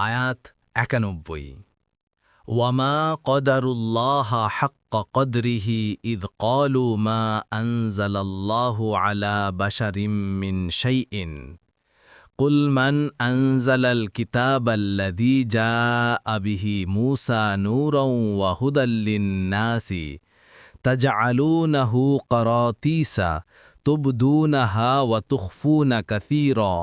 আয়াত ৯১ ওয়ামা কদারুল্লাহ হাক্কা কদরিহি ইদ ক্বালু মা আনজালাল্লাহু আলা বাশারিম মিন শাইইন কুল মান আনজালাল কিতাবাল্লাযী জাআ বিহি মূসা নূরাও ওয়া হুদাল লিন-নাসি তাজআলুনাহু কারাতীসা তুবদুনাহা ওয়া তুখফুনা কাসীরা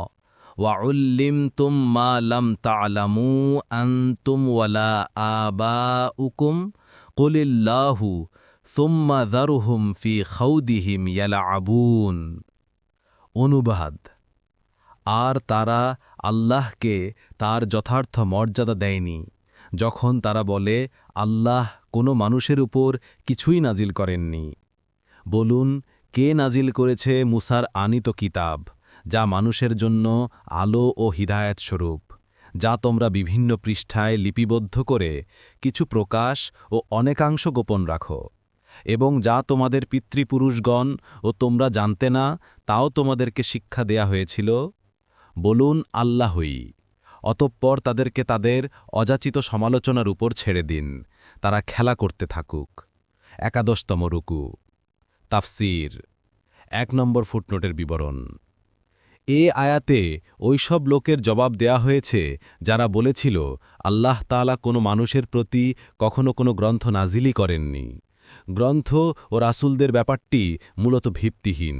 وعلمتم ما لم تعلموا أنتم ولا آباؤكم قل الله ثم ذرهم في خوضهم يلعبون অনুবাদ আর তারা আল্লাহকে তার যথার্থ মর্যাদা দেয়নি যখন তারা বলে আল্লাহ কোনো মানুষের উপর কিছুই নাজিল করেননি। বলুন, কে নাজিল করেছে মুসার আনিত কিতাব, যা মানুষের জন্য আলো ও হিদায়াত স্বরূপ, যা তোমরা বিভিন্ন পৃষ্ঠায় লিপিবদ্ধ করে কিছু প্রকাশ ও অনেকাংশ গোপন রাখো, এবং যা তোমাদের পিতৃপুরুষগণ ও তোমরা জানতে না তাও তোমাদেরকে শিক্ষা দেয়া হয়েছিল। বলুন, আল্লাহই। অতঃপর তাদেরকে তাদের অযাচিত সমালোচনার উপর ছেড়ে দিন, তারা খেলা করতে থাকুক। ১১তম রুকু। তাফসীর। ১ নম্বর ফুটনোটের বিবরণ। এ আয়াতে ওইসব লোকের জবাব দেয়া হয়েছে যারা বলেছিল আল্লাহ তাআলা কোনো মানুষের প্রতি কখনো কোনো গ্রন্থ নাজিলই করেননি। গ্রন্থ ও রাসূলদের ব্যাপারটি মূলত ভিত্তিহীন।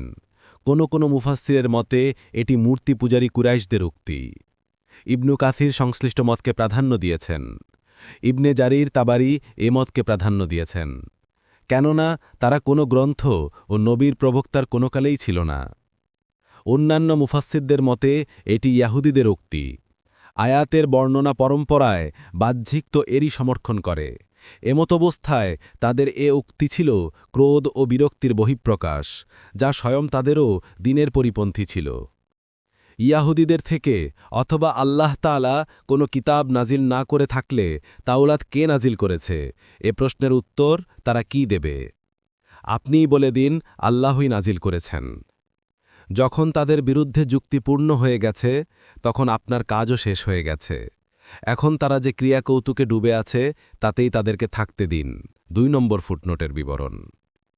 কোনো মুফাসসিরের মতে এটি মূর্তি পূজারী কুরাইশদের উক্তি। ইবনু কাসির সংশ্লিষ্ট মতকে প্রাধান্য দিয়েছেন। ইবনে জারির তাবারি এ মতকে প্রাধান্য দিয়েছেন, কেননা তারা কোনো গ্রন্থ ও নবীর প্রবক্তার কোনো কালেই ছিল না। অন্যান্য মুফাসসিরদের মতে এটি ইয়াহুদীদের উক্তি। আয়াতের বর্ণনা পরম্পরায় বাহ্যিক তো এরই সমর্থন করে। এমতাবস্থায় তাদের এ উক্তি ছিল ক্রোধ ও বিরক্তির বহিঃপ্রকাশ, যা স্বয়ং তাদেরও দিনের পরিপন্থী ছিল। ইয়াহুদীদের থেকে অথবা আল্লাহ তাআলা কোনো কিতাব নাজিল না করে থাকলে তাওরাত কে নাজিল করেছে, এ প্রশ্নের উত্তর তারা কি দেবে? আপনিই বলে দিন, আল্লাহই নাজিল করেছেন। যখন তাদের বিরুদ্ধে যুক্তি পূর্ণ হয়ে গেছে, তখন আপনার কাজও শেষ হয়ে গেছে। এখন তারা যে ক্রিয়াকৌতুকে ডুবে আছে, তাতেই তাদেরকে থাকতে দিন। ২ নম্বর ফুটনোটের বিবরণ।